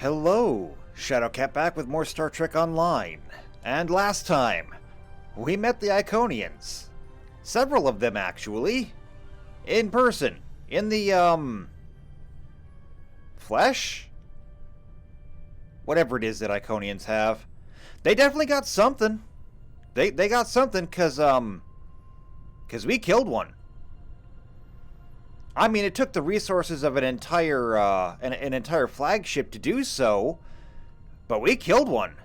Hello, Shadowcat back with more Star Trek Online. And last time, we met the Iconians. Several of them, actually. In person. In the, flesh? Whatever it is that Iconians have. They definitely got something. They got something, cause we killed one. I mean, it took the resources of an entire flagship to do so, but we killed one.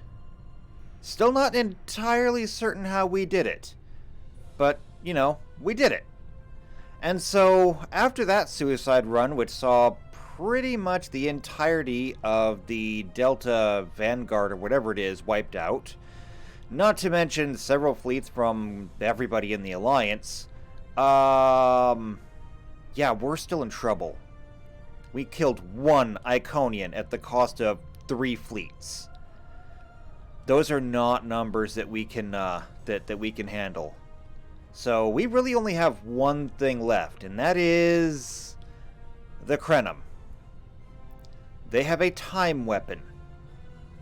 Still not entirely certain how we did it, but, you know, we did it. And so, after that suicide run, which saw pretty much the entirety of the Delta Vanguard, or whatever it is, wiped out, not to mention several fleets from everybody in the Alliance, yeah, we're still in trouble. We killed one Iconian at the cost of 3 fleets. Those are not numbers that we can that we can handle. So we really only have one thing left, and that is the Krenim. They have a time weapon.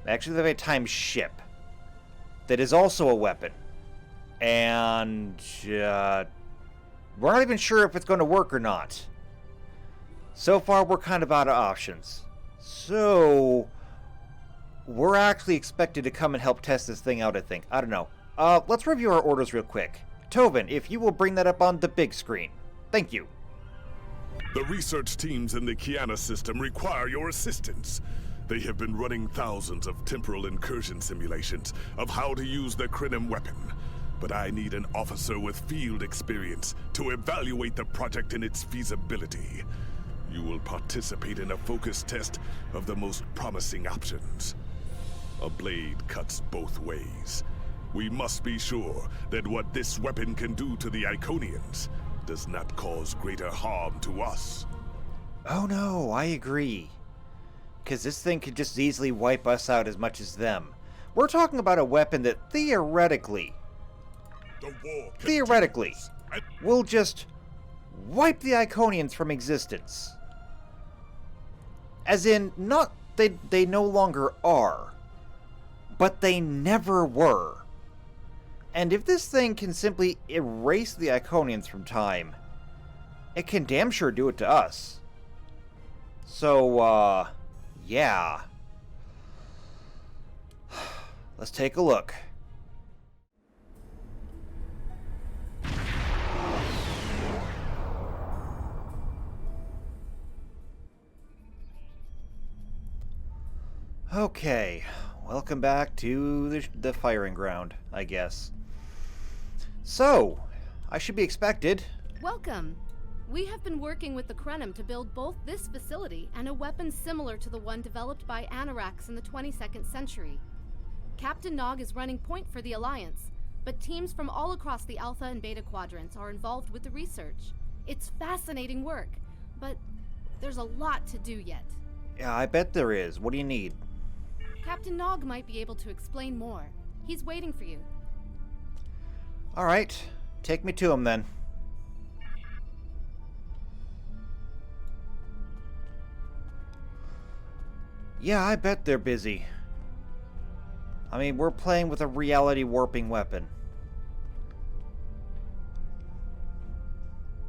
Actually, they have a time ship that is also a weapon, and we're not even sure if it's going to work or not. So far, we're kind of out of options. So, we're actually expected to come and help test this thing out, I think. I don't know. Let's review our orders real quick. Tovin, if you will bring that up on the big screen. Thank you. The research teams in the Kiana system require your assistance. They have been running thousands of temporal incursion simulations of how to use the Krenim weapon. But I need an officer with field experience to evaluate the project and its feasibility. You will participate in a focus test of the most promising options. A blade cuts both ways. We must be sure that what this weapon can do to the Iconians does not cause greater harm to us. Oh no, I agree. Because this thing could just easily wipe us out as much as them. We're talking about a weapon that theoretically will just wipe the Iconians from existence. As in, not they no longer are, but they never were. And if this thing can simply erase the Iconians from time, it can damn sure do it to us. So, yeah. Let's take a look. Okay, welcome back to the firing ground, I guess. So, I should be expected. Welcome. We have been working with the Krenim to build both this facility and a weapon similar to the one developed by Anoraks in the 22nd century. Captain Nog is running point for the Alliance, but teams from all across the Alpha and Beta quadrants are involved with the research. It's fascinating work, but there's a lot to do yet. Yeah, I bet there is. What do you need? Captain Nog might be able to explain more. He's waiting for you. Alright, take me to him then. Yeah, I bet they're busy. I mean, we're playing with a reality warping weapon.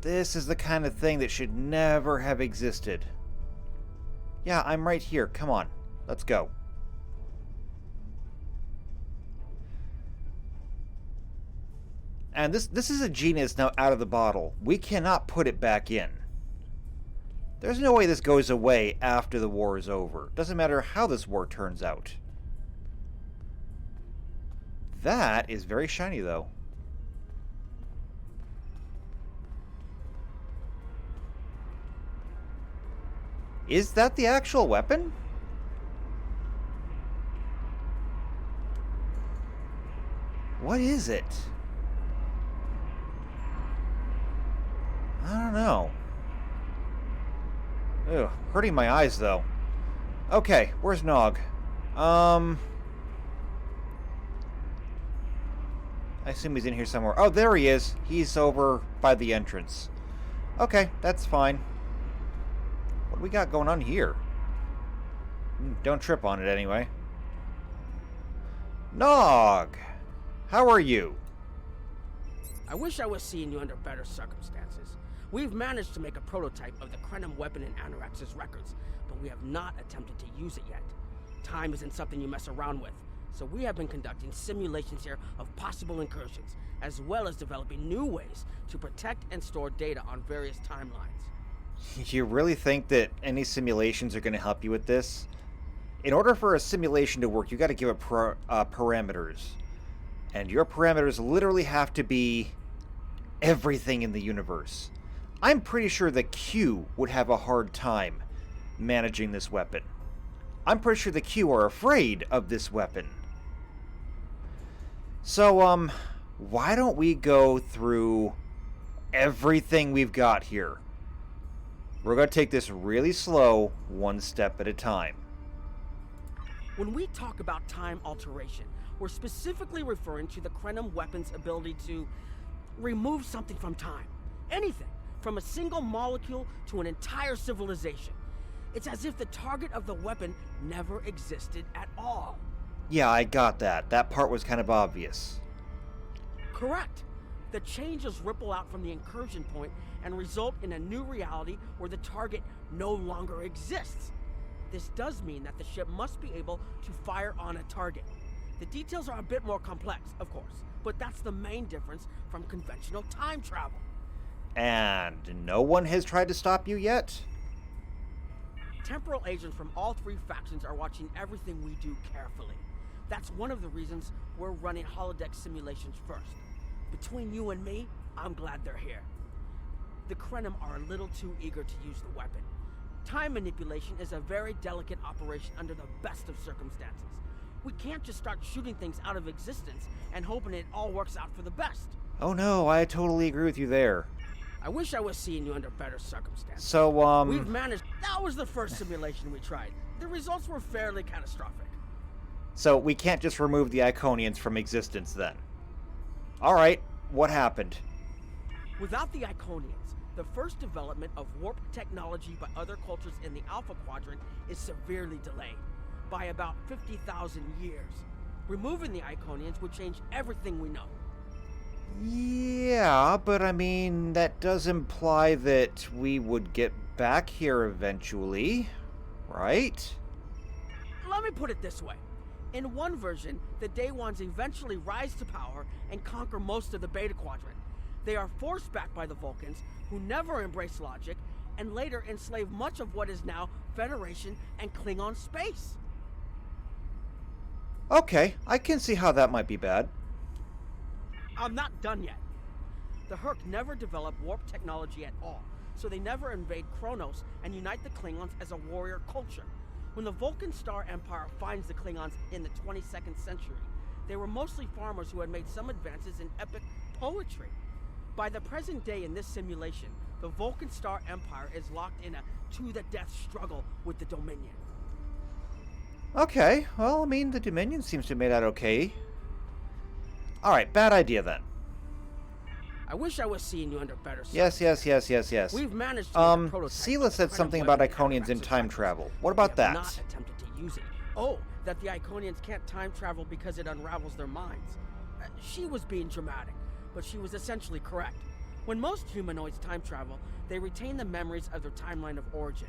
This is the kind of thing that should never have existed. Yeah, I'm right here. Come on, let's go. And this is a genius now out of the bottle. We cannot put it back in. There's no way this goes away after the war is over. Doesn't matter how this war turns out. That is very shiny, though. Is that the actual weapon? What is it? I don't know. Ew, hurting my eyes, though. Okay, where's Nog? I assume he's in here somewhere. Oh, there he is. He's over by the entrance. Okay, that's fine. What do we got going on here? Don't trip on it anyway. Nog! How are you? I wish I was seeing you under better circumstances. We've managed to make a prototype of the Krenim weapon in Anorax's records, but we have not attempted to use it yet. Time isn't something you mess around with, so we have been conducting simulations here of possible incursions, as well as developing new ways to protect and store data on various timelines. You really think that any simulations are going to help you with this? In order for a simulation to work, you got to give it parameters. And your parameters literally have to be everything in the universe. I'm pretty sure the Q would have a hard time managing this weapon. I'm pretty sure the Q are afraid of this weapon. So, why don't we go through everything we've got here? We're going to take this really slow, one step at a time. When we talk about time alteration, we're specifically referring to the Krenim weapon's ability to remove something from time. Anything, from a single molecule to an entire civilization. It's as if the target of the weapon never existed at all. Yeah, I got that. That part was kind of obvious. Correct. The changes ripple out from the incursion point and result in a new reality where the target no longer exists. This does mean that the ship must be able to fire on a target. The details are a bit more complex, of course, but that's the main difference from conventional time travel. And no one has tried to stop you yet? Temporal agents from all three factions are watching everything we do carefully. That's one of the reasons we're running holodeck simulations first. Between you and me, I'm glad they're here. The Krenim are a little too eager to use the weapon. Time manipulation is a very delicate operation under the best of circumstances. We can't just start shooting things out of existence and hoping it all works out for the best. Oh no, I totally agree with you there. I wish I was seeing you under better circumstances. So, We've managed. That was the first simulation we tried. The results were fairly catastrophic. So we can't just remove the Iconians from existence then. Alright, what happened? Without the Iconians, the first development of warp technology by other cultures in the Alpha Quadrant is severely delayed, by about 50,000 years. Removing the Iconians would change everything we know. Yeah, but I mean, that does imply that we would get back here eventually, right? Let me put it this way. In one version, the Day Ones eventually rise to power and conquer most of the Beta Quadrant. They are forced back by the Vulcans, who never embrace logic, and later enslave much of what is now Federation and Klingon space. Okay, I can see how that might be bad. I'm not done yet. The Herc never developed warp technology at all, so they never invade Kronos and unite the Klingons as a warrior culture. When the Vulcan Star Empire finds the Klingons in the 22nd century, they were mostly farmers who had made some advances in epic poetry. By the present day in this simulation, the Vulcan Star Empire is locked in a to-the-death struggle with the Dominion. Okay, well, I mean, the Dominion seems to have made out okay. Alright, bad idea then. I wish I was seeing you under better circumstances. Yes. We've managed to make a prototype Sela of the said Krenim something about weapon Iconians in Anorax's time records. travel. What about We have that? not attempted to use it. Oh, that the Iconians can't time travel because it unravels their minds. She was being dramatic, but she was essentially correct. When most humanoids time travel, they retain the memories of their timeline of origin.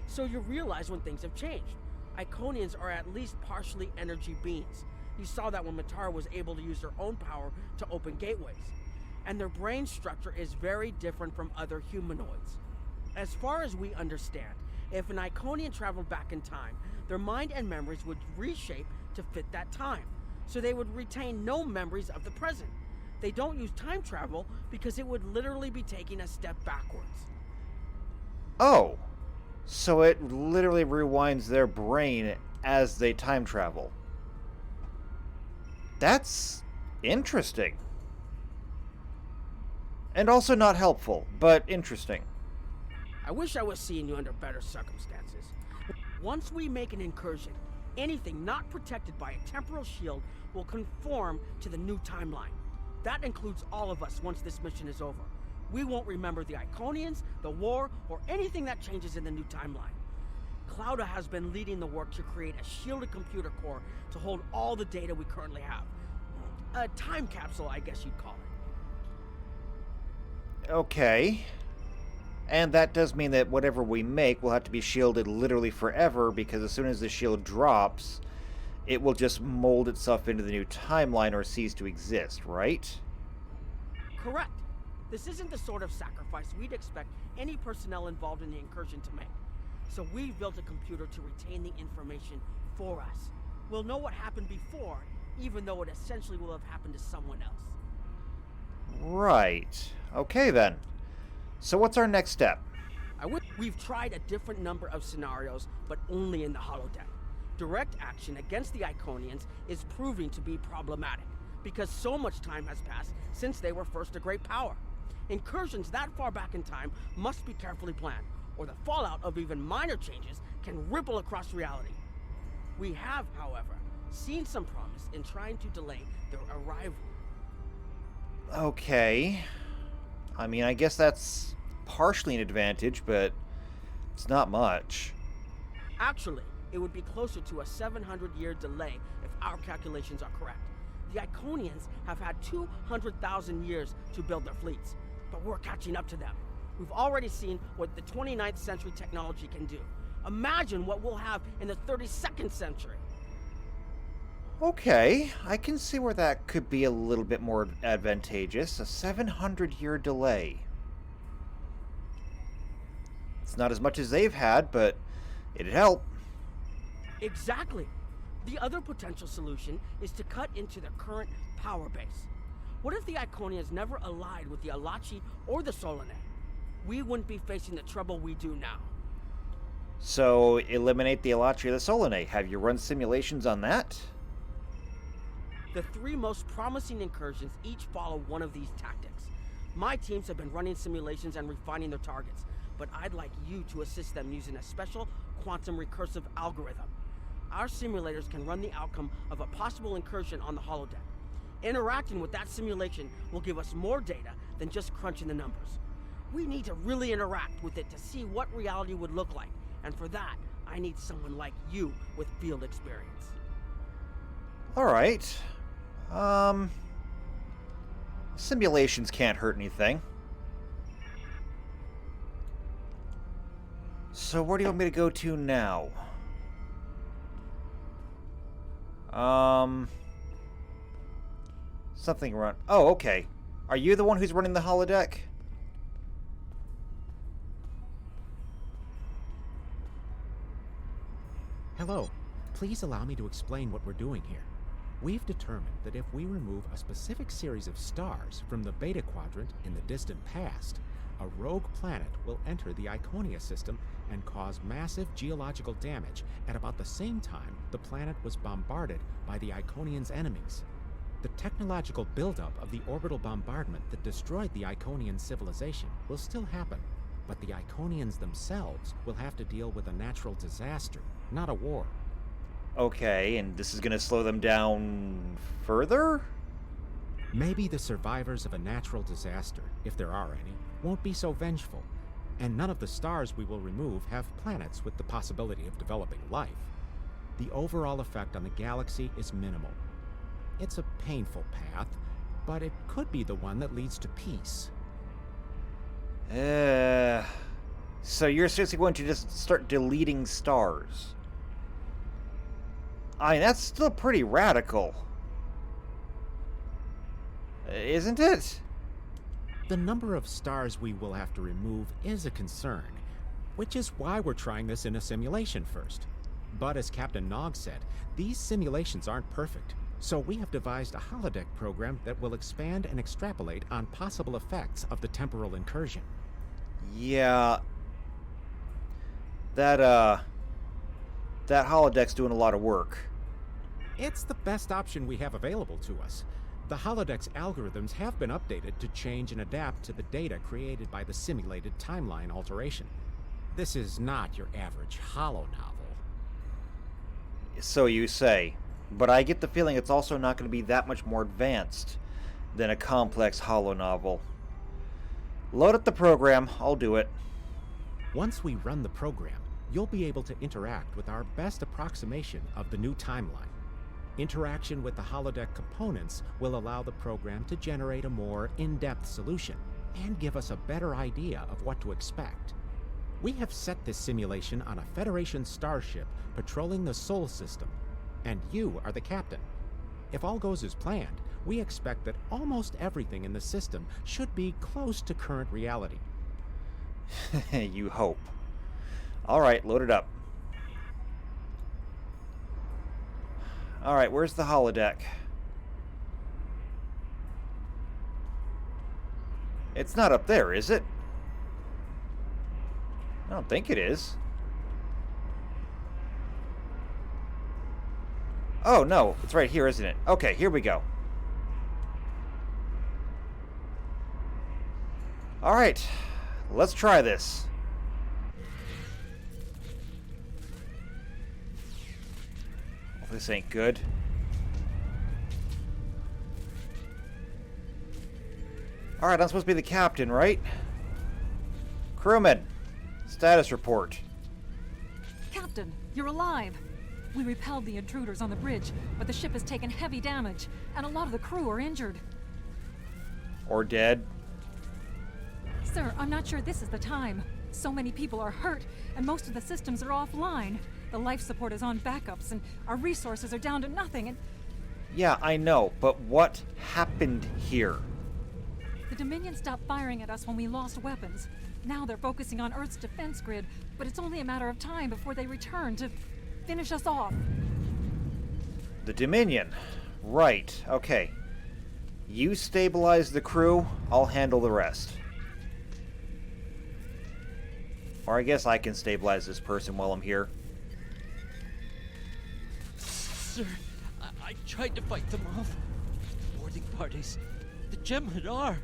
So you realize when things have changed. Iconians are at least partially energy beings. You saw that when Matara was able to use her own power to open gateways. And their brain structure is very different from other humanoids. As far as we understand, if an Iconian traveled back in time, their mind and memories would reshape to fit that time, so they would retain no memories of the present. They don't use time travel because it would literally be taking a step backwards. Oh, so it literally rewinds their brain as they time travel. That's interesting. And also not helpful, but interesting. I wish I was seeing you under better circumstances. Once we make an incursion, anything not protected by a temporal shield will conform to the new timeline. That includes all of us once this mission is over. We won't remember the Iconians, the war, or anything that changes in the new timeline. Clouda has been leading the work to create a shielded computer core to hold all the data we currently have. A time capsule, I guess you'd call it. Okay. And that does mean that whatever we make will have to be shielded literally forever, because as soon as the shield drops, it will just mold itself into the new timeline or cease to exist, right? Correct. This isn't the sort of sacrifice we'd expect any personnel involved in the incursion to make. So we've built a computer to retain the information for us. We'll know what happened before, even though it essentially will have happened to someone else. Right. Okay then. So what's our next step? We've tried a different number of scenarios, but only in the holodeck. Direct action against the Iconians is proving to be problematic, because so much time has passed since they were first a great power. Incursions that far back in time must be carefully planned, or the fallout of even minor changes can ripple across reality. We have, however, seen some promise in trying to delay their arrival. Okay. I mean, I guess that's partially an advantage, but it's not much. Actually, it would be closer to a 700-year delay if our calculations are correct. The Iconians have had 200,000 years to build their fleets, but we're catching up to them. We've already seen what the 29th century technology can do. Imagine what we'll have in the 32nd century. Okay, I can see where that could be a little bit more advantageous. A 700-year delay. It's not as much as they've had, but it'd help. Exactly. The other potential solution is to cut into their current power base. What if the Iconians never allied with the Alachi or the Solanae? We wouldn't be facing the trouble we do now. So, eliminate the Alachi or the Solanae. Have you run simulations on that? The three most promising incursions each follow one of these tactics. My teams have been running simulations and refining their targets, but I'd like you to assist them using a special quantum recursive algorithm. Our simulators can run the outcome of a possible incursion on the holodeck. Interacting with that simulation will give us more data than just crunching the numbers. We need to really interact with it to see what reality would look like, and for that, I need someone like you with field experience. Alright. Simulations can't hurt anything. So where do you want me to go to now? Something around... Oh, okay. Are you the one who's running the holodeck? Hello. Please allow me to explain what we're doing here. We've determined that if we remove a specific series of stars from the Beta Quadrant in the distant past, a rogue planet will enter the Iconia system and cause massive geological damage at about the same time the planet was bombarded by the Iconians' enemies. The technological buildup of the orbital bombardment that destroyed the Iconian civilization will still happen, but the Iconians themselves will have to deal with a natural disaster, not a war. Okay, and this is going to slow them down further? Maybe the survivors of a natural disaster, if there are any, won't be so vengeful, and none of the stars we will remove have planets with the possibility of developing life. The overall effect on the galaxy is minimal. It's a painful path, but it could be the one that leads to peace. So you're seriously going to just start deleting stars? I mean, that's still pretty radical. Isn't it? The number of stars we will have to remove is a concern, which is why we're trying this in a simulation first. But as Captain Nog said, these simulations aren't perfect, so we have devised a holodeck program that will expand and extrapolate on possible effects of the temporal incursion. Yeah. That holodeck's doing a lot of work. It's the best option we have available to us. The holodeck's algorithms have been updated to change and adapt to the data created by the simulated timeline alteration. This is not your average holo novel. So you say. But I get the feeling it's also not going to be that much more advanced than a complex holo novel. Load up the program. I'll do it. Once we run the program, you'll be able to interact with our best approximation of the new timeline. Interaction with the holodeck components will allow the program to generate a more in-depth solution and give us a better idea of what to expect. We have set this simulation on a Federation starship patrolling the Sol system, and you are the captain. If all goes as planned, we expect that almost everything in the system should be close to current reality. You hope. Alright, load it up. Alright, where's the holodeck? It's not up there, is it? I don't think it is. Oh, no. It's right here, isn't it? Okay, here we go. Alright. Let's try this. Well, this ain't good. Alright, I'm supposed to be the captain, right? Crewman, status report. Captain, you're alive. We repelled the intruders on the bridge, but the ship has taken heavy damage, and a lot of the crew are injured. Or dead. Sir, I'm not sure this is the time. So many people are hurt, and most of the systems are offline. The life support is on backups, and our resources are down to nothing, and... Yeah, I know, but what happened here? The Dominion stopped firing at us when we lost weapons. Now they're focusing on Earth's defense grid, but it's only a matter of time before they return to finish us off. The Dominion. Right, okay. You stabilize the crew, I'll handle the rest. Or I guess I can stabilize this person while I'm here. Sir, I tried to fight them off. Boarding parties. The Jem'Hadar.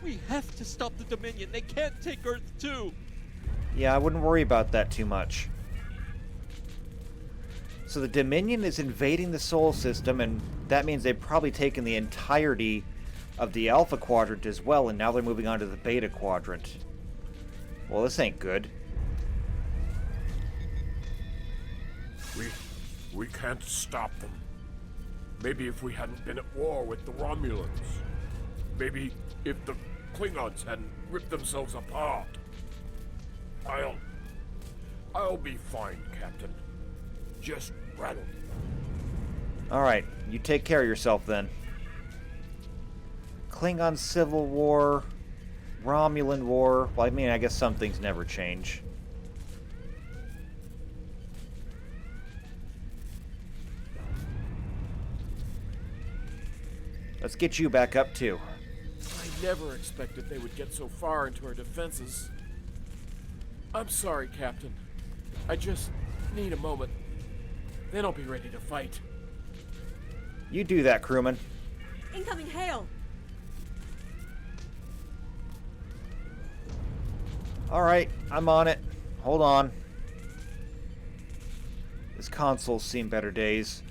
We have to stop the Dominion. They can't take Earth too. Yeah, I wouldn't worry about that too much. So the Dominion is invading the Sol system, and that means they've probably taken the entirety of the Alpha Quadrant as well, and now they're moving on to the Beta Quadrant. Well, this ain't good. We can't stop them. Maybe if we hadn't been at war with the Romulans. Maybe if the Klingons hadn't ripped themselves apart. I'll be fine, Captain. Just rattle. Alright, you take care of yourself then. Klingon Civil War, Romulan War. Well, I mean, I guess some things never change. Let's get you back up too. I never expected they would get so far into our defenses. I'm sorry, Captain. I just need a moment. Then I'll be ready to fight. You do that, crewman. Incoming hail! Alright, I'm on it. Hold on. This console's seen better days.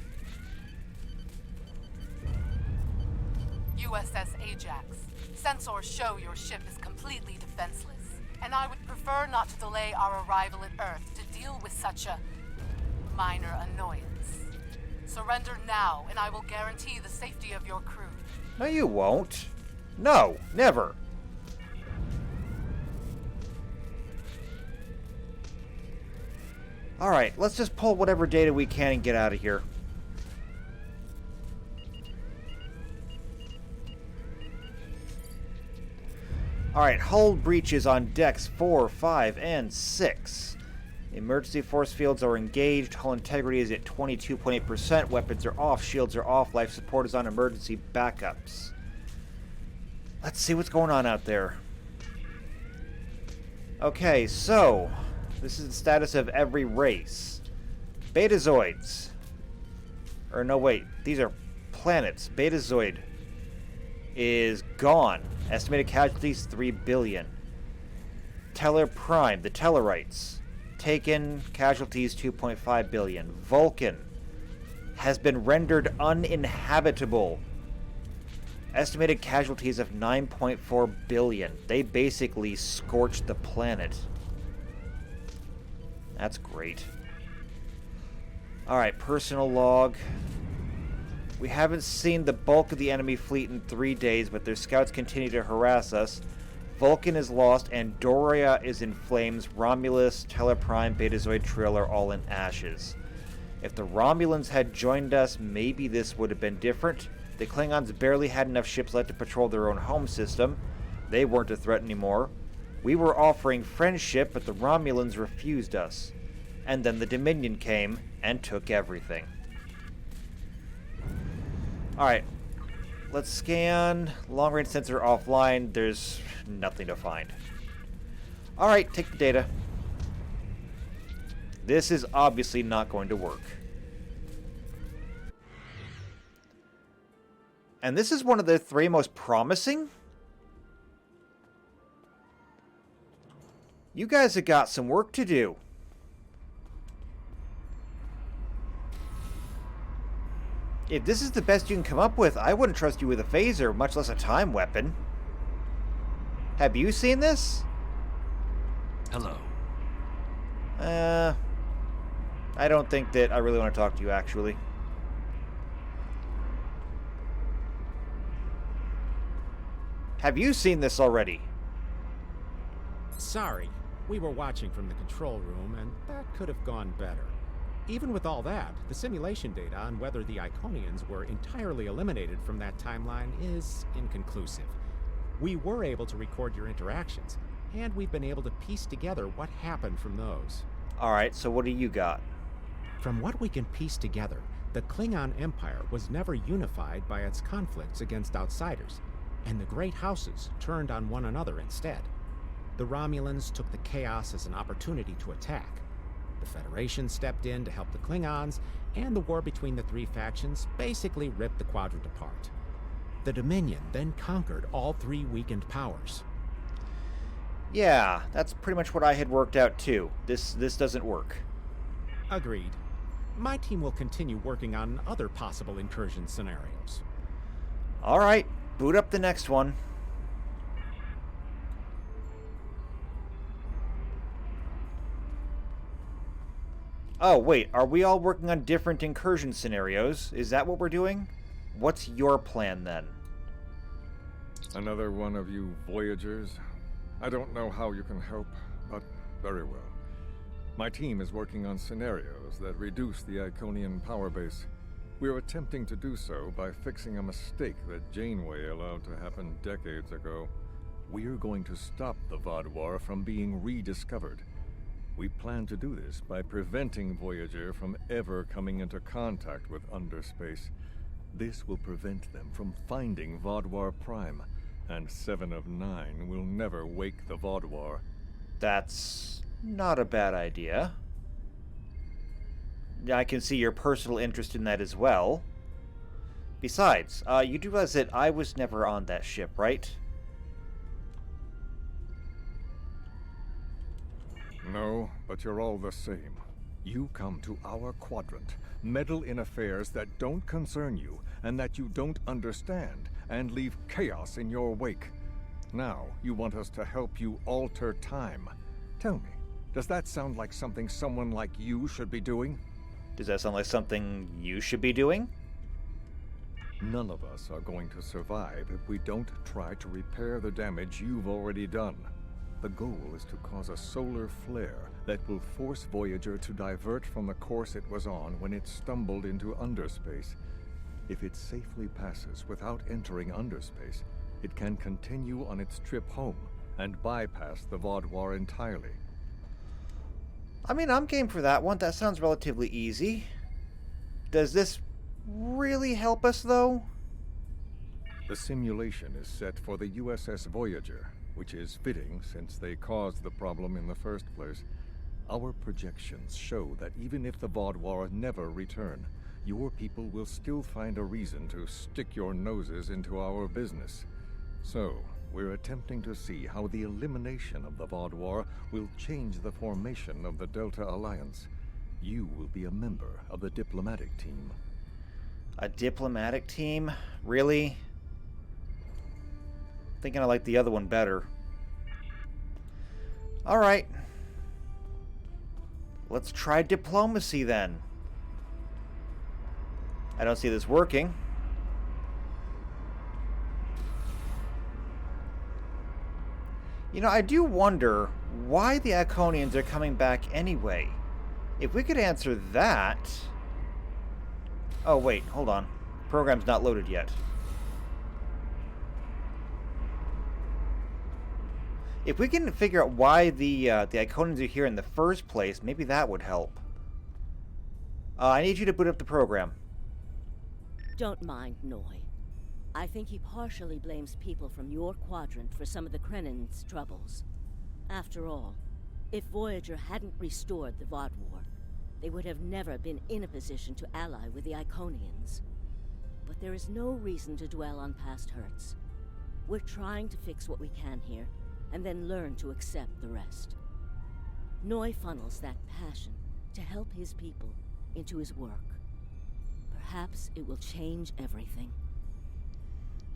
USS Ajax. Sensors show your ship is completely defenseless, and I would prefer not to delay our arrival at Earth to deal with such a minor annoyance. Surrender now, and I will guarantee the safety of your crew. No, you won't. No, never. Alright, let's just pull whatever data we can and get out of here. Alright, hull breaches on decks 4, 5, and 6. Emergency force fields are engaged. Hull integrity is at 22.8%. Weapons are off. Shields are off. Life support is on emergency backups. Let's see what's going on out there. Okay, so this is the status of every race. Betazoids. Or no, wait. These are planets. Betazoid is gone. Estimated casualties 3 billion. Teller Prime, the Tellarites. Taken, casualties 2.5 billion. Vulcan has been rendered uninhabitable. Estimated casualties of 9.4 billion. They basically scorched the planet. That's great. Alright, personal log. We haven't seen the bulk of the enemy fleet in 3 days, but their scouts continue to harass us. Vulcan is lost, and Doria is in flames. Romulus, Teleprime, Betazoid Trill are all in ashes. If the Romulans had joined us, maybe this would have been different. The Klingons barely had enough ships left to patrol their own home system. They weren't a threat anymore. We were offering friendship, but the Romulans refused us. And then the Dominion came and took everything. Alright, let's scan. Long-range sensor offline. There's nothing to find. Alright, take the data. This is obviously not going to work. And this is one of the 3 most promising? You guys have got some work to do. If this is the best you can come up with, I wouldn't trust you with a phaser, much less a time weapon. Have you seen this? Hello. I don't think that I really want to talk to you, actually. Have you seen this already? Sorry. We were watching from the control room, and that could have gone better. Even with all that, the simulation data on whether the Iconians were entirely eliminated from that timeline is inconclusive. We were able to record your interactions, and we've been able to piece together what happened from those. Alright, so what do you got? From what we can piece together, the Klingon Empire was never unified by its conflicts against outsiders, and the Great Houses turned on one another instead. The Romulans took the chaos as an opportunity to attack. The Federation stepped in to help the Klingons, and the war between the 3 factions basically ripped the quadrant apart. The Dominion then conquered all 3 weakened powers. Yeah, that's pretty much what I had worked out too. This doesn't work. Agreed. My team will continue working on other possible incursion scenarios. Alright, boot up the next one. Oh, wait, are we all working on different incursion scenarios? Is that what we're doing? What's your plan, then? Another one of you Voyagers? I don't know how you can help, but very well. My team is working on scenarios that reduce the Iconian power base. We're attempting to do so by fixing a mistake that Janeway allowed to happen decades ago. We're going to stop the Vaadwaur from being rediscovered. We plan to do this by preventing Voyager from ever coming into contact with underspace. This will prevent them from finding Vaadwaur Prime, and 7 of 9 will never wake the Vaadwaur. That's not a bad idea. I can see your personal interest in that as well. Besides, you do realize that I was never on that ship, right? No, but you're all the same. You come to our quadrant, meddle in affairs that don't concern you and that you don't understand, and leave chaos in your wake. Now, you want us to help you alter time. Tell me, does that sound like something someone like you should be doing? Does that sound like something you should be doing? None of us are going to survive if we don't try to repair the damage you've already done. The goal is to cause a solar flare that will force Voyager to divert from the course it was on when it stumbled into underspace. If it safely passes without entering underspace, it can continue on its trip home and bypass the Vaadwaur entirely. I mean, I'm game for that one. That sounds relatively easy. Does this really help us, though? The simulation is set for the USS Voyager, which is fitting since they caused the problem in the first place. Our projections show that even if the Vaadwaur never return, your people will still find a reason to stick your noses into our business. So, we're attempting to see how the elimination of the Vaadwaur will change the formation of the Delta Alliance. You will be a member of the diplomatic team. A diplomatic team? Really? Thinking I like the other one better. Alright. Let's try diplomacy then. I don't see this working. You know, I do wonder why the Iconians are coming back anyway. If we could answer that... Oh, wait, hold on. Program's not loaded yet. If we can figure out why the Iconians are here in the first place, maybe that would help. I need you to boot up the program. Don't mind Noi. I think he partially blames people from your quadrant for some of the Krennin's troubles. After all, if Voyager hadn't restored the Vought War, they would have never been in a position to ally with the Iconians. But there is no reason to dwell on past hurts. We're trying to fix what we can here, and then learn to accept the rest. Noi funnels that passion to help his people into his work. Perhaps it will change everything.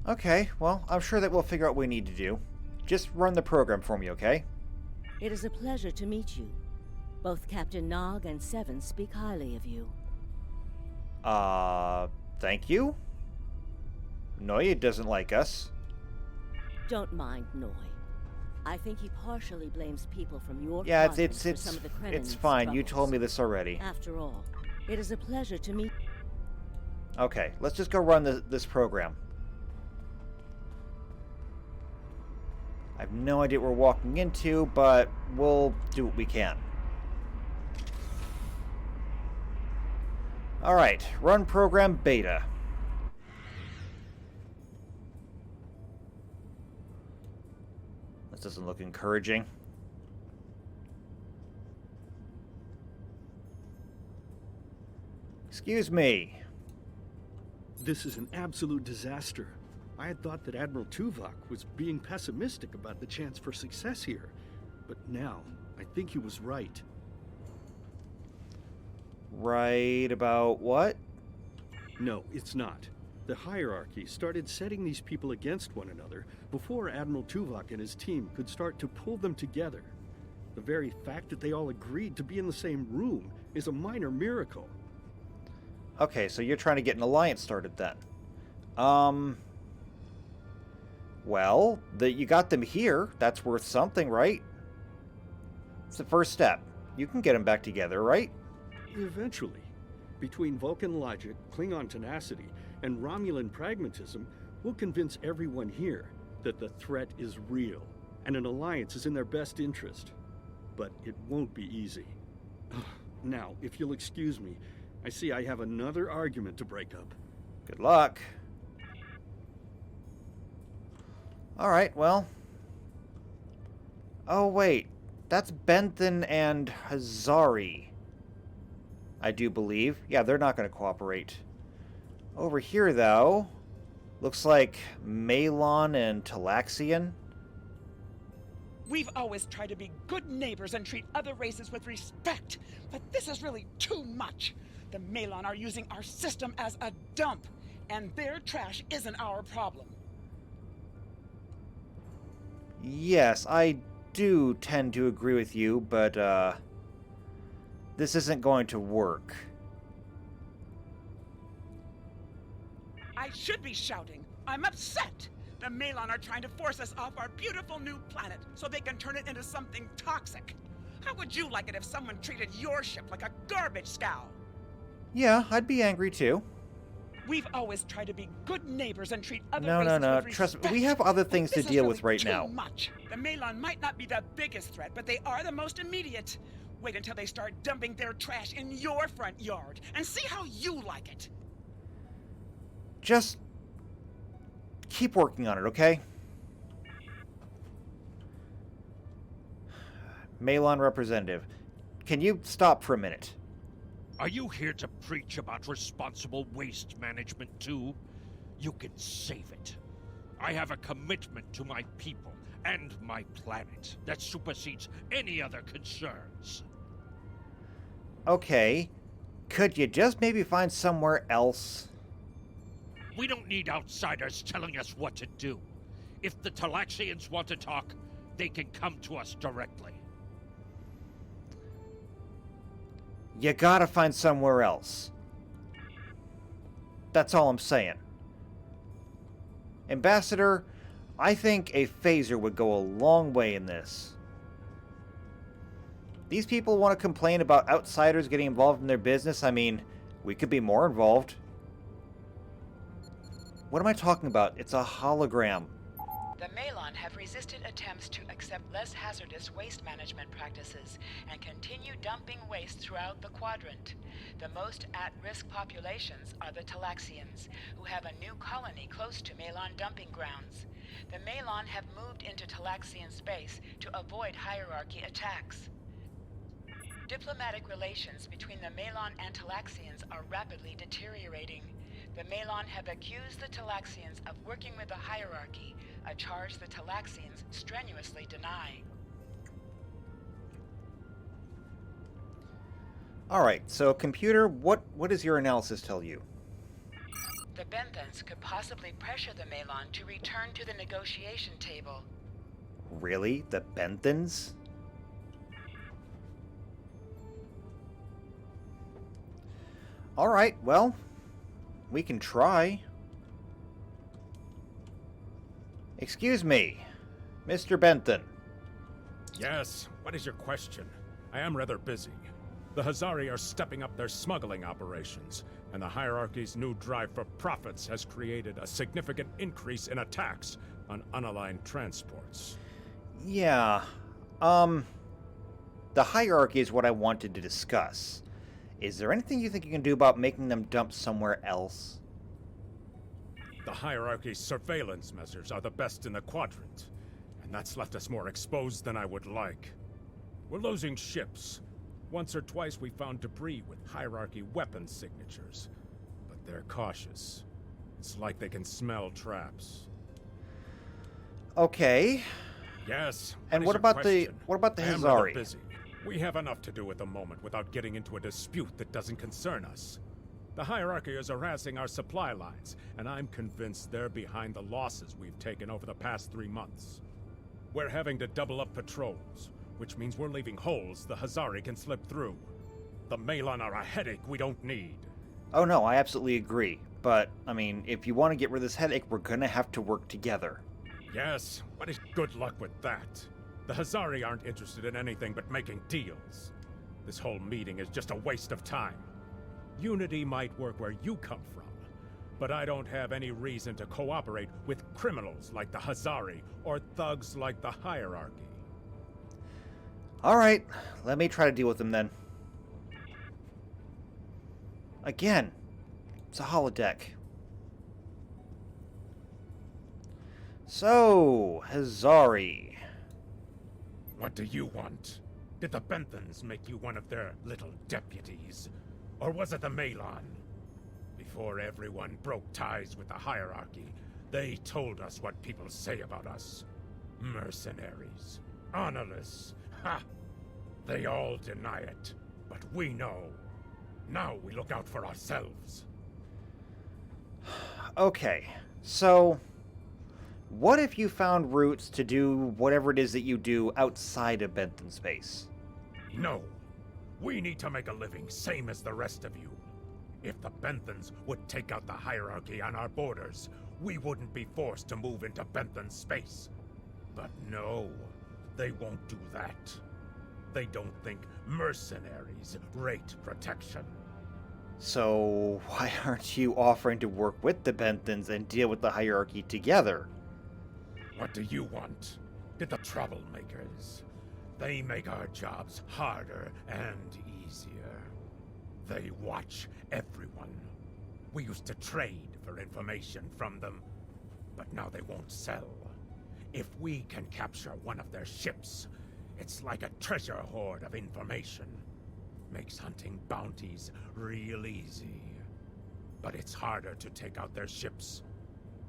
Okay, well, I'm sure that we'll figure out what we need to do. Just run the program for me, okay? It is a pleasure to meet you. Both Captain Nog and Seven speak highly of you. Thank you? Noi doesn't like us. Don't mind Noi. I think he partially blames people from your Yeah, quadrant for some of the Krennin's it's fine. You troubles. told me this already. After all, it is a pleasure to meet. Okay, let's just go run this program. I have no idea what we're walking into, but we'll do what we can. Alright, run program beta. This doesn't look encouraging. Excuse me. This is an absolute disaster. I had thought that Admiral Tuvok was being pessimistic about the chance for success here. But now, I think he was right. Right about what? No, it's not. The hierarchy started setting these people against one another before Admiral Tuvok and his team could start to pull them together. The very fact that they all agreed to be in the same room is a minor miracle. Okay, so you're trying to get an alliance started then. Well, you got them here. That's worth something, right? It's the first step. You can get them back together, right? Eventually. Between Vulcan logic, Klingon tenacity, and Romulan pragmatism, we'll convince everyone here that the threat is real, and an alliance is in their best interest. But it won't be easy. Now, if you'll excuse me, I see I have another argument to break up. Good luck. Alright, well. Oh, wait. That's Benthan and Hazari. I do believe. Yeah, they're not going to cooperate. Over here, though, looks like Malon and Talaxian. We've always tried to be good neighbors and treat other races with respect, but this is really too much. The Malon are using our system as a dump, and their trash isn't our problem. Yes, I do tend to agree with you, but, this isn't going to work. I should be shouting. I'm upset. The Malon are trying to force us off our beautiful new planet so they can turn it into something toxic. How would you like it if someone treated your ship like a garbage scow? Yeah, I'd be angry too. We've always tried to be good neighbors and treat other No, races no. with Trust me, respect. we have other things to This is deal really with right too now. Much. The Malon might not be the biggest threat, but they are the most immediate. Wait until they start dumping their trash in your front yard and see how you like it. Just keep working on it, okay? Malon representative, can you stop for a minute? Are you here to preach about responsible waste management too? You can save it. I have a commitment to my people and my planet that supersedes any other concerns. Okay, could you just maybe find somewhere else? We don't need outsiders telling us what to do. If the Talaxians want to talk, they can come to us directly. You gotta find somewhere else. That's all I'm saying. Ambassador, I think a phaser would go a long way in this. These people want to complain about outsiders getting involved in their business. I mean, we could be more involved. What am I talking about? It's a hologram. The Malon have resisted attempts to accept less hazardous waste management practices and continue dumping waste throughout the quadrant. The most at-risk populations are the Talaxians, who have a new colony close to Malon dumping grounds. The Malon have moved into Talaxian space to avoid hierarchy attacks. Diplomatic relations between the Malon and Talaxians are rapidly deteriorating. The Malon have accused the Talaxians of working with the hierarchy, a charge the Talaxians strenuously deny. Alright, so computer, what does your analysis tell you? The Benthans could possibly pressure the Malon to return to the negotiation table. Really? The Benthans? Alright, well, we can try. Excuse me, Mr. Benton. Yes, what is your question? I am rather busy. The Hazari are stepping up their smuggling operations, and the hierarchy's new drive for profits has created a significant increase in attacks on unaligned transports. Yeah, the hierarchy is what I wanted to discuss. Is there anything you think you can do about making them dump somewhere else? The hierarchy's surveillance measures are the best in the quadrant, and that's left us more exposed than I would like. We're losing ships. Once or twice we found debris with hierarchy weapon signatures, but they're cautious. It's like they can smell traps. Okay. Yes. And what about the I am rather Hazari? busy. We have enough to do at the moment without getting into a dispute that doesn't concern us. The hierarchy is harassing our supply lines, and I'm convinced they're behind the losses we've taken over the past 3 months. We're having to double up patrols, which means we're leaving holes the Hazari can slip through. The Malon are a headache we don't need. Oh no, I absolutely agree. But, I mean, if you want to get rid of this headache, we're gonna have to work together. Yes, what is good luck with that? The Hazari aren't interested in anything but making deals. This whole meeting is just a waste of time. Unity might work where you come from, but I don't have any reason to cooperate with criminals like the Hazari or thugs like the hierarchy. Alright, let me try to deal with them then. Again, it's a holodeck. So, Hazari. What do you want? Did the Benthans make you one of their little deputies? Or was it the Malon? Before everyone broke ties with the hierarchy, they told us what people say about us. Mercenaries. Honorless. Ha! They all deny it, but we know. Now we look out for ourselves. Okay, so what if you found routes to do whatever it is that you do outside of Benton space? No. We need to make a living, same as the rest of you. If the Benthans would take out the hierarchy on our borders, we wouldn't be forced to move into Benton space. But no, they won't do that. They don't think mercenaries rate protection. So why aren't you offering to work with the Benthans and deal with the hierarchy together? What do you want? Did the troublemakers? They make our jobs harder and easier. They watch everyone. We used to trade for information from them, but now they won't sell. If we can capture one of their ships, it's like a treasure hoard of information. Makes hunting bounties real easy. But it's harder to take out their ships.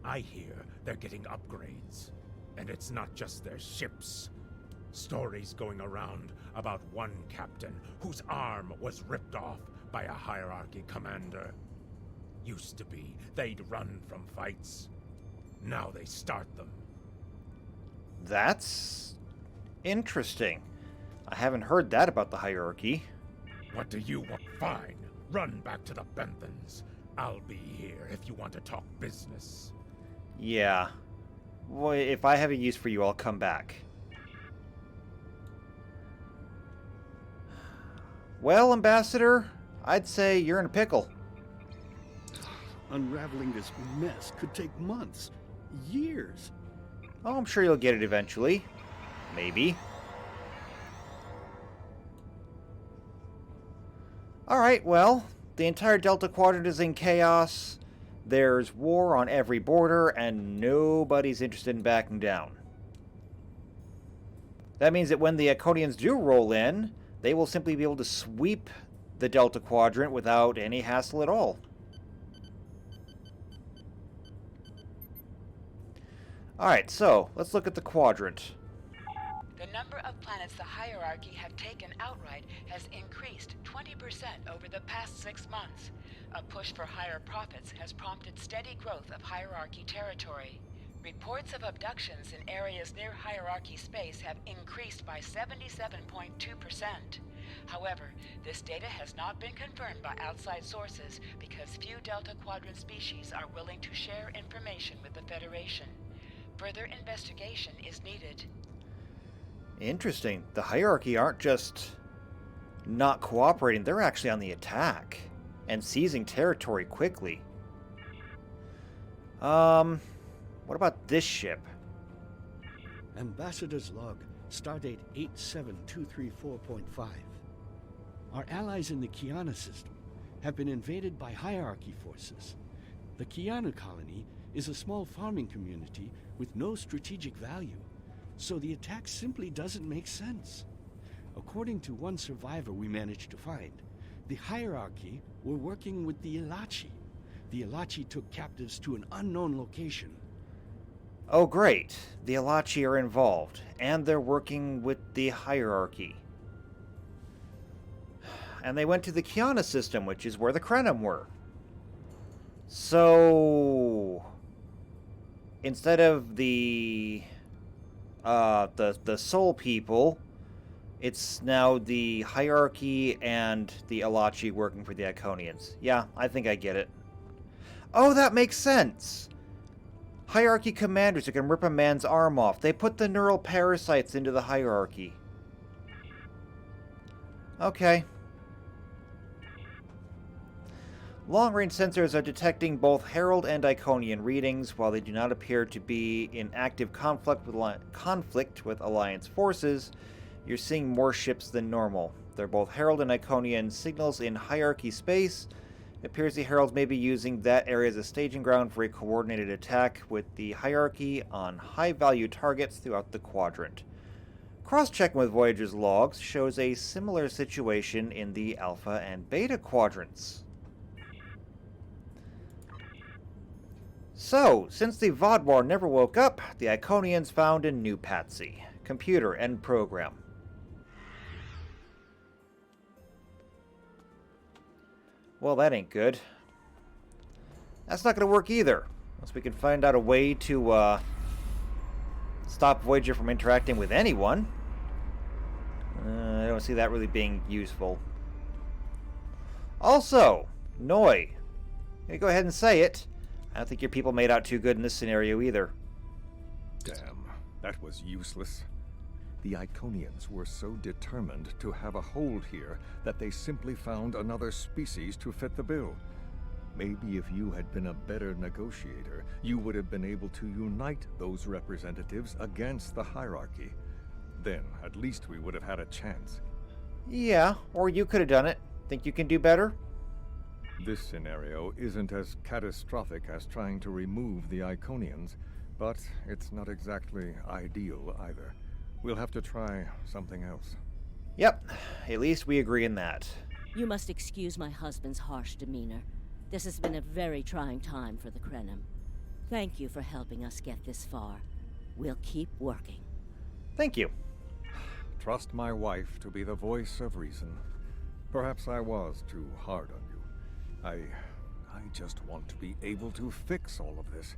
I hear they're getting upgrades. And it's not just their ships. Stories going around about one captain whose arm was ripped off by a hierarchy commander. Used to be they'd run from fights. Now they start them. That's interesting. I haven't heard that about the hierarchy. What do you want? Fine. Run back to the Benthans. I'll be here if you want to talk business. Yeah. Well, if I have a use for you, I'll come back. Well, Ambassador, I'd say you're in a pickle. Unraveling this mess could take months, years. Oh, I'm sure you'll get it eventually. Maybe. Alright, well, the entire Delta Quadrant is in chaos. There's war on every border, and nobody's interested in backing down. That means that when the Iconians do roll in, they will simply be able to sweep the Delta Quadrant without any hassle at all. Alright, so, let's look at the quadrant. The number of planets the hierarchy have taken outright has increased 20% over the past 6 months. A push for higher profits has prompted steady growth of hierarchy territory. Reports of abductions in areas near hierarchy space have increased by 77.2%. However, this data has not been confirmed by outside sources because few Delta Quadrant species are willing to share information with the Federation. Further investigation is needed. Interesting. The hierarchy aren't just not cooperating, they're actually on the attack and seizing territory quickly. What about this ship? Ambassador's log, stardate 87234.5. Our allies in the Kiana system have been invaded by hierarchy forces. The Kiana colony is a small farming community with no strategic value, so the attack simply doesn't make sense. According to one survivor we managed to find, the hierarchy were working with the Ilachi. The Ilachi took captives to an unknown location. Oh great, the Ilachi are involved, and they're working with the hierarchy. And they went to the Kiana system, which is where the Krenim were. So instead of the Soul people, it's now the hierarchy and the Ilachi working for the Iconians. Yeah, I think I get it. Oh, that makes sense! Hierarchy commanders who can rip a man's arm off. They put the neural parasites into the hierarchy. Okay. Long-range sensors are detecting both Herald and Iconian readings. While they do not appear to be in active conflict with Alliance forces, you're seeing more ships than normal. They're both Herald and Iconian signals in hierarchy space. It appears the Heralds may be using that area as a staging ground for a coordinated attack with the hierarchy on high-value targets throughout the quadrant. Cross-checking with Voyager's logs shows a similar situation in the Alpha and Beta quadrants. So, since the Vodwar never woke up, the Iconians found a new patsy. Computer and program. Well, that ain't good. That's not going to work either. Unless we can find out a way to stop Voyager from interacting with anyone. I don't see that really being useful. Also, Noi. I'm going to go ahead and say it. I don't think your people made out too good in this scenario either. Damn, that was useless. The Iconians were so determined to have a hold here that they simply found another species to fit the bill. Maybe if you had been a better negotiator, you would have been able to unite those representatives against the hierarchy. Then, at least we would have had a chance. Yeah, or you could have done it. Think you can do better? This scenario isn't as catastrophic as trying to remove the Iconians, but it's not exactly ideal either. We'll have to try something else. Yep, at least we agree in that. You must excuse my husband's harsh demeanor. This has been a very trying time for the Krenim. Thank you for helping us get this far. We'll keep working. Thank you. Trust my wife to be the voice of reason. Perhaps I was too hard on you. I just want to be able to fix all of this.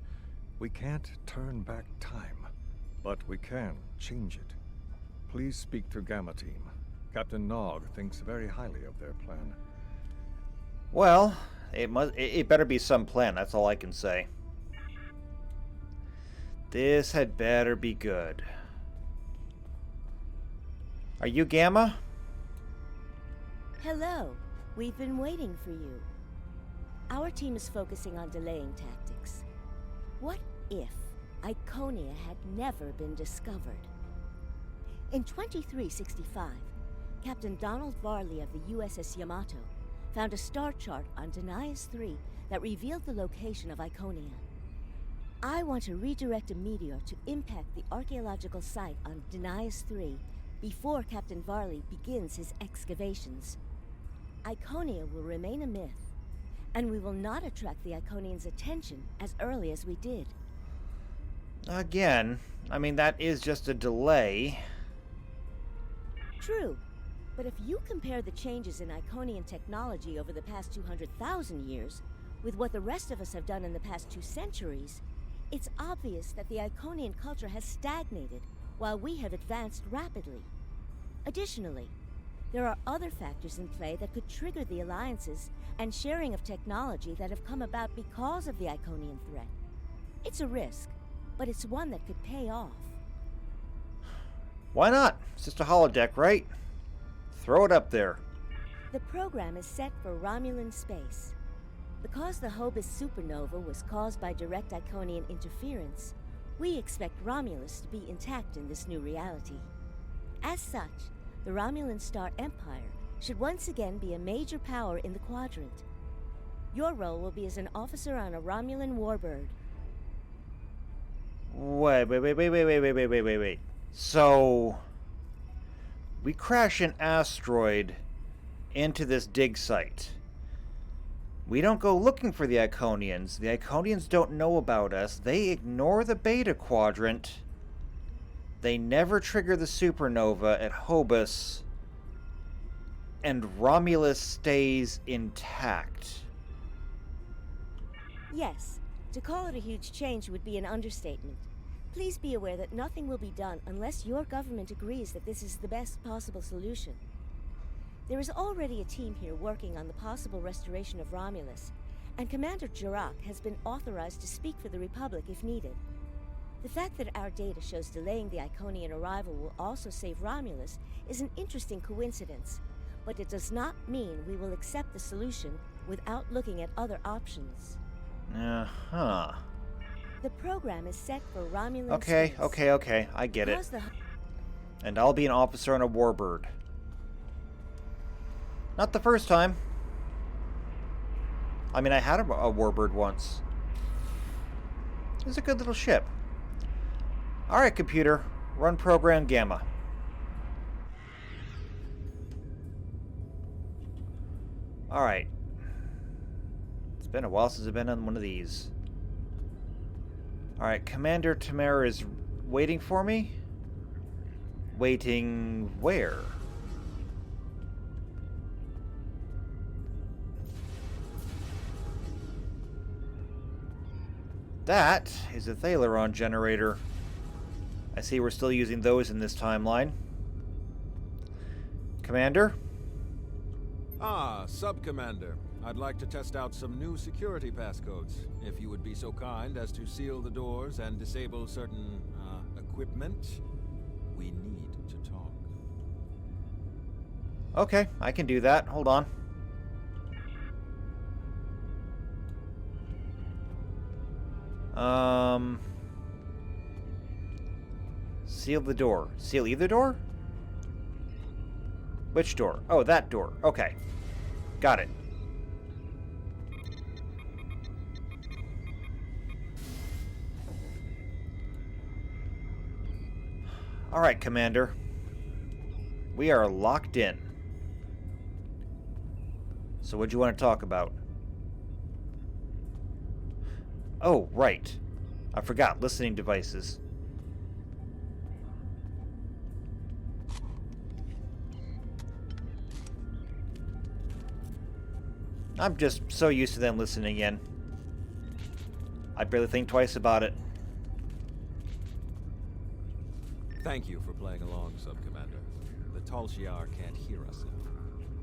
We can't turn back time, but we can change it. Please speak to Gamma Team. Captain Nog thinks very highly of their plan. Well, it better be some plan, that's all I can say. This had better be good. Are you Gamma? Hello. We've been waiting for you. Our team is focusing on delaying tactics. What if Iconia had never been discovered? In 2365, Captain Donald Varley of the USS Yamato found a star chart on Denias 3 that revealed the location of Iconia. I want to redirect a meteor to impact the archaeological site on Denias 3 before Captain Varley begins his excavations. Iconia will remain a myth, and we will not attract the Iconians' attention as early as we did. Again, I mean, that is just a delay. True, but if you compare the changes in Iconian technology over the past 200,000 years with what the rest of us have done in the past 2 centuries, it's obvious that the Iconian culture has stagnated while we have advanced rapidly. Additionally, there are other factors in play that could trigger the alliances and sharing of technology that have come about because of the Iconian threat. It's a risk, but it's one that could pay off. Why not? It's just a holodeck, right? Throw it up there. The program is set for Romulan space. Because the Hobus supernova was caused by direct Iconian interference, we expect Romulus to be intact in this new reality. As such, the Romulan Star Empire should once again be a major power in the quadrant. Your role will be as an officer on a Romulan warbird. Wait. So, we crash an asteroid into this dig site. We don't go looking for the Iconians. The Iconians don't know about us. They ignore the Beta Quadrant. They never trigger the supernova at Hobus. And Romulus stays intact. Yes, to call it a huge change would be an understatement. Please be aware that nothing will be done unless your government agrees that this is the best possible solution. There is already a team here working on the possible restoration of Romulus, and Commander Jirak has been authorized to speak for the Republic if needed. The fact that our data shows delaying the Iconian arrival will also save Romulus is an interesting coincidence, but it does not mean we will accept the solution without looking at other options. Uh-huh. The program is set for Romulan Okay, space. okay, I get it. And I'll be an officer on a warbird. Not the first time. I mean, I had a warbird once. It was a good little ship. Alright, computer. Run program Gamma. Alright. It's been a while since I've been on one of these. Alright, Commander Tamara is waiting for me? Waiting where? That is a Thaleron generator. I see we're still using those in this timeline. Commander? Ah, Sub-Commander. I'd like to test out some new security passcodes, if you would be so kind as to seal the doors and disable certain, equipment. We need to talk. Okay, I can do that. Hold on. Seal the door. Seal either door? Which door? Oh, that door. Okay. Got it. Alright, Commander. We are locked in. So what do you want to talk about? Oh, right. I forgot. Listening devices. I'm just so used to them listening in. I barely think twice about it. Thank you for playing along, Sub-Commander. The Tal Shiar can't hear us now.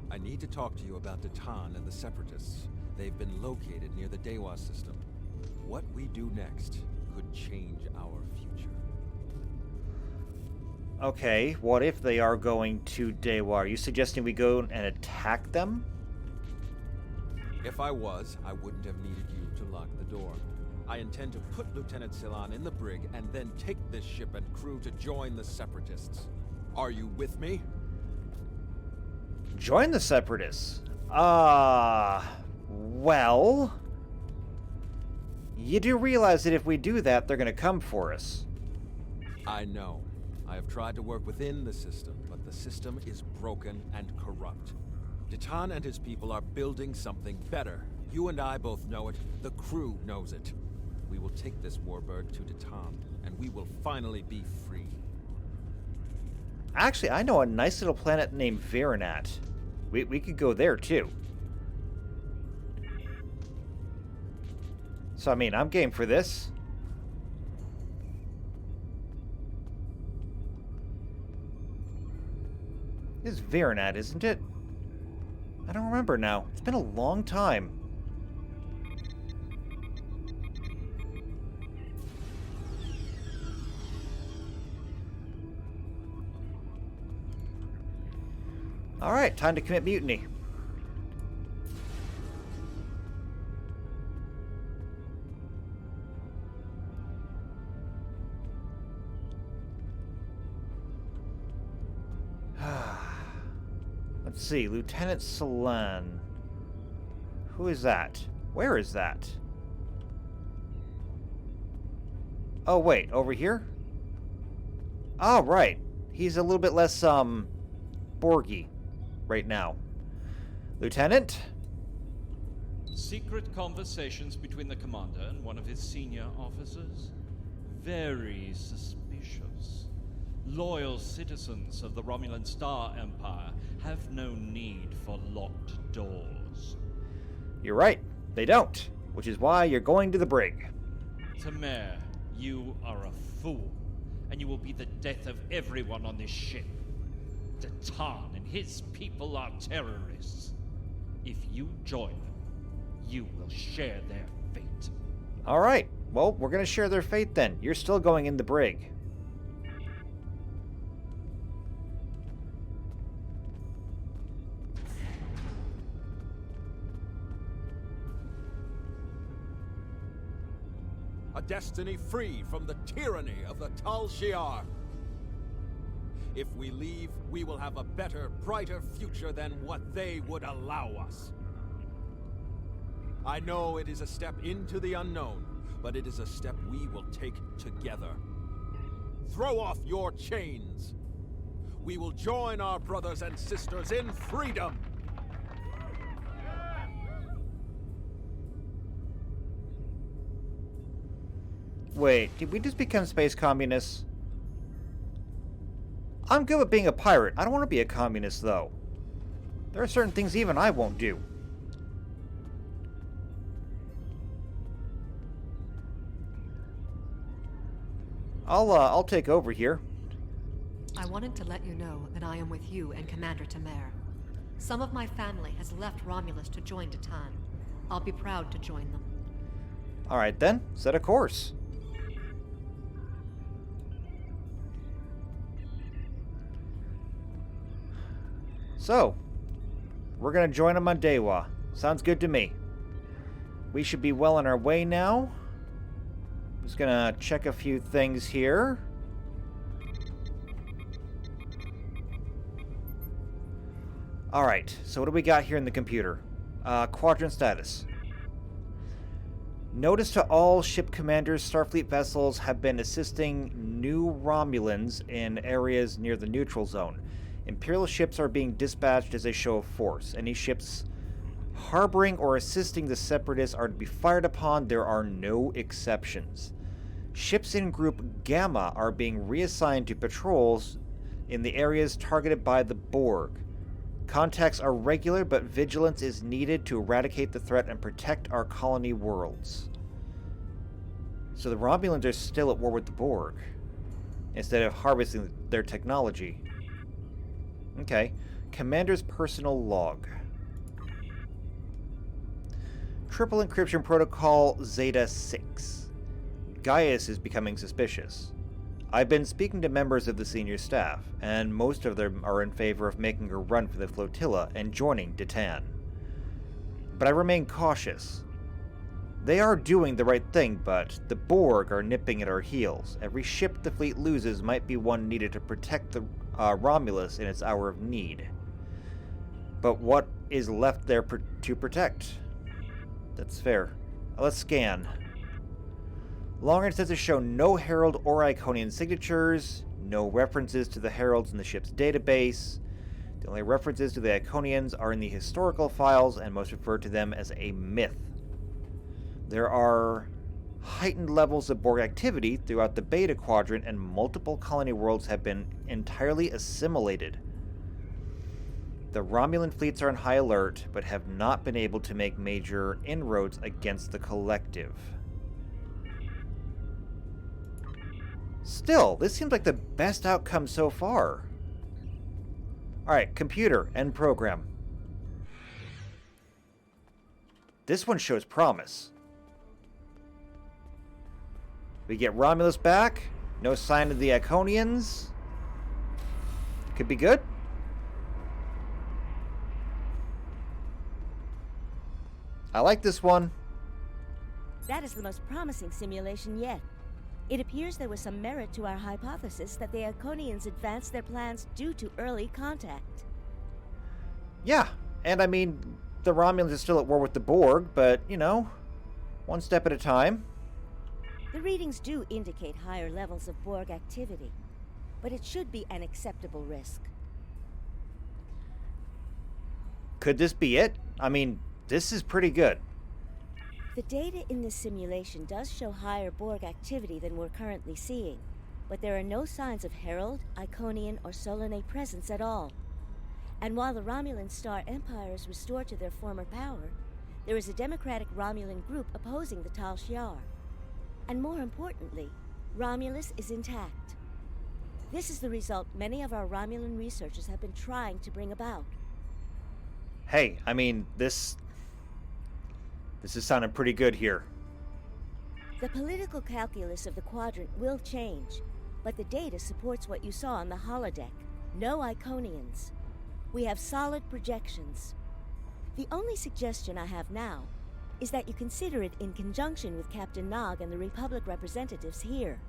I need to talk to you about Datan and the Separatists. They've been located near the Dewa system. What we do next could change our future. Okay, what if they are going to Dewa? Are you suggesting we go and attack them? If I was, I wouldn't have needed you to lock the door. I intend to put Lieutenant Silan in the brig and then take this ship and crew to join the Separatists. Are you with me? Join the Separatists? Well... You do realize that if we do that, they're gonna come for us. I know. I have tried to work within the system, but the system is broken and corrupt. Datan and his people are building something better. You and I both know it. The crew knows it. We will take this warbird to Datan, and we will finally be free. Actually, I know a nice little planet named Veronat. We could go there, too. So, I mean, I'm game for this. This is Veronat, isn't it? I don't remember now. It's been a long time. Alright, time to commit mutiny. Let's see, Lieutenant Silan. Who is that? Where is that? Oh, wait, over here? Oh, right. He's a little bit less, Borgy right now. Lieutenant? Secret conversations between the commander and one of his senior officers? Very suspicious. Loyal citizens of the Romulan Star Empire have no need for locked doors. You're right. They don't. Which is why you're going to the brig. Tamer, you are a fool. And you will be the death of everyone on this ship. Datan and his people are terrorists. If you join them, you will share their fate. Alright. Well, we're going to share their fate then. You're still going in the brig. A destiny free from the tyranny of the Tal Shiar. If we leave, we will have a better, brighter future than what they would allow us. I know it is a step into the unknown, but it is a step we will take together. Throw off your chains. We will join our brothers and sisters in freedom. Wait, did we just become space communists? I'm good with being a pirate. I don't want to be a communist, though. There are certain things even I won't do. I'll take over here. I wanted to let you know that I am with you and Commander Tamer. Some of my family has left Romulus to join Datan. I'll be proud to join them. Alright then, set a course. So, we're gonna join them on Dewa. Sounds good to me. We should be well on our way now. Just gonna check a few things here. Alright, so what do we got here in the computer? Quadrant status. Notice to all ship commanders, Starfleet vessels have been assisting new Romulans in areas near the neutral zone. Imperial ships are being dispatched as a show of force. Any ships harboring or assisting the Separatists are to be fired upon. There are no exceptions. Ships in Group Gamma are being reassigned to patrols in the areas targeted by the Borg. Contacts are regular, but vigilance is needed to eradicate the threat and protect our colony worlds. So the Romulans are still at war with the Borg, instead of harvesting their technology. Okay. Commander's personal log. Triple encryption protocol Zeta 6. Gaius is becoming suspicious. I've been speaking to members of the senior staff, and most of them are in favor of making a run for the flotilla and joining Titan. But I remain cautious. They are doing the right thing, but the Borg are nipping at our heels. Every ship the fleet loses might be one needed to protect the Romulus in its hour of need. But what is left there to protect? That's fair. Let's scan. Long-range sensors show no Herald or Iconian signatures, no references to the Heralds in the ship's database. The only references to the Iconians are in the historical files, and most refer to them as a myth. There are heightened levels of Borg activity throughout the Beta Quadrant, and multiple colony worlds have been entirely assimilated. The Romulan fleets are on high alert, but have not been able to make major inroads against the Collective. Still, this seems like the best outcome so far. Alright, computer, end program. This one shows promise. We get Romulus back. No sign of the Iconians. Could be good. I like this one. That is the most promising simulation yet. It appears there was some merit to our hypothesis that the Iconians advanced their plans due to early contact. Yeah, and I mean, the Romulans are still at war with the Borg, but, you know, one step at a time. The readings do indicate higher levels of Borg activity, but it should be an acceptable risk. Could this be it? I mean, this is pretty good. The data in this simulation does show higher Borg activity than we're currently seeing, but there are no signs of Herald, Iconian, or Solanae presence at all. And while the Romulan Star Empire is restored to their former power, there is a democratic Romulan group opposing the Tal Shiar. And more importantly, Romulus is intact. This is the result many of our Romulan researchers have been trying to bring about. Hey, I mean, this is sounding pretty good here. The political calculus of the Quadrant will change, but the data supports what you saw on the holodeck. No Iconians. We have solid projections. The only suggestion I have now is that you consider it in conjunction with Captain Nog and the Republic representatives here.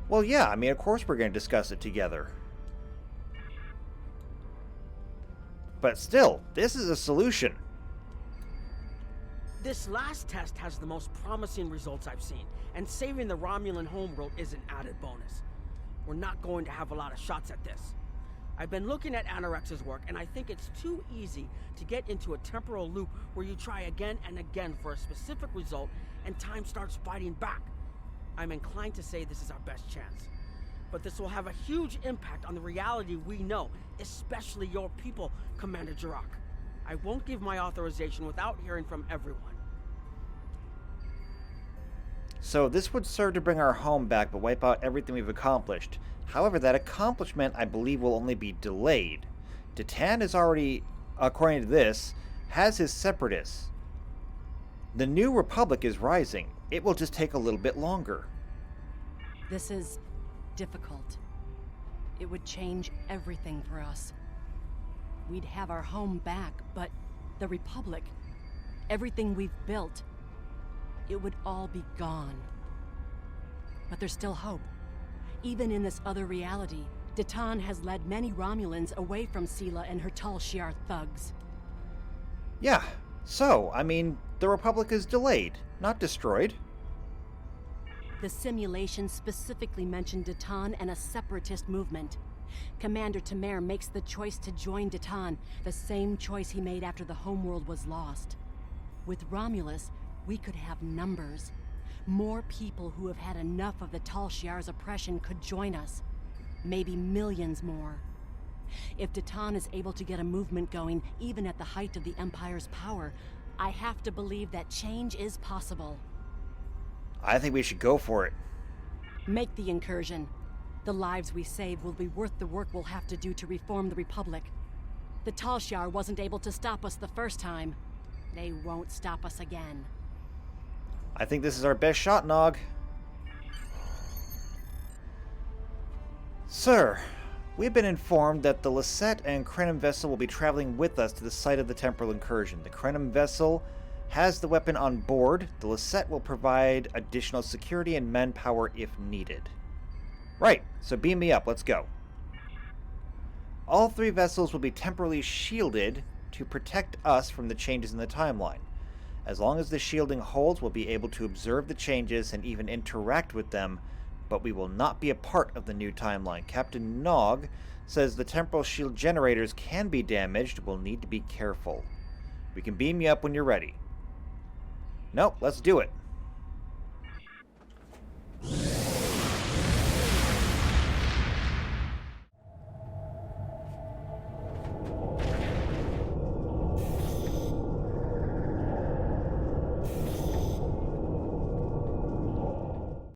Well, yeah, I mean, of course we're going to discuss it together. But still, this is a solution. This last test has the most promising results I've seen, and saving the Romulan homeworld is an added bonus. We're not going to have a lot of shots at this. I've been looking at Anorex's work, and I think it's too easy to get into a temporal loop where you try again and again for a specific result, and time starts fighting back. I'm inclined to say this is our best chance. But this will have a huge impact on the reality we know, especially your people, Commander Jirok. I won't give my authorization without hearing from everyone. So this would serve to bring our home back, but wipe out everything we've accomplished. However, that accomplishment, I believe, will only be delayed. Titan is already, according to this, has his separatists. The new Republic is rising. It will just take a little bit longer. This is difficult. It would change everything for us. We'd have our home back, but the Republic, everything we've built, it would all be gone. But there's still hope. Even in this other reality, Titan has led many Romulans away from Sela and her Tal Shiar thugs. Yeah, so, I mean, the Republic is delayed, not destroyed. The simulation specifically mentioned Titan and a separatist movement. Commander Tamer makes the choice to join Titan, the same choice he made after the homeworld was lost. With Romulus, we could have numbers. More people who have had enough of the Tal Shiar's oppression could join us. Maybe millions more. If Titan is able to get a movement going, even at the height of the Empire's power, I have to believe that change is possible. I think we should go for it. Make the incursion. The lives we save will be worth the work we'll have to do to reform the Republic. The Talshar wasn't able to stop us the first time. They won't stop us again. I think this is our best shot, Nog. Sir, we've been informed that the Lisette and Krenim vessel will be traveling with us to the site of the temporal incursion. The Krenim vessel has the weapon on board. The Lisette will provide additional security and manpower if needed. Right, so beam me up, let's go. All three vessels will be temporarily shielded to protect us from the changes in the timeline. As long as the shielding holds, we'll be able to observe the changes and even interact with them, but we will not be a part of the new timeline. Captain Nog says the temporal shield generators can be damaged. We'll need to be careful. We can beam you up when you're ready. Nope, let's do it.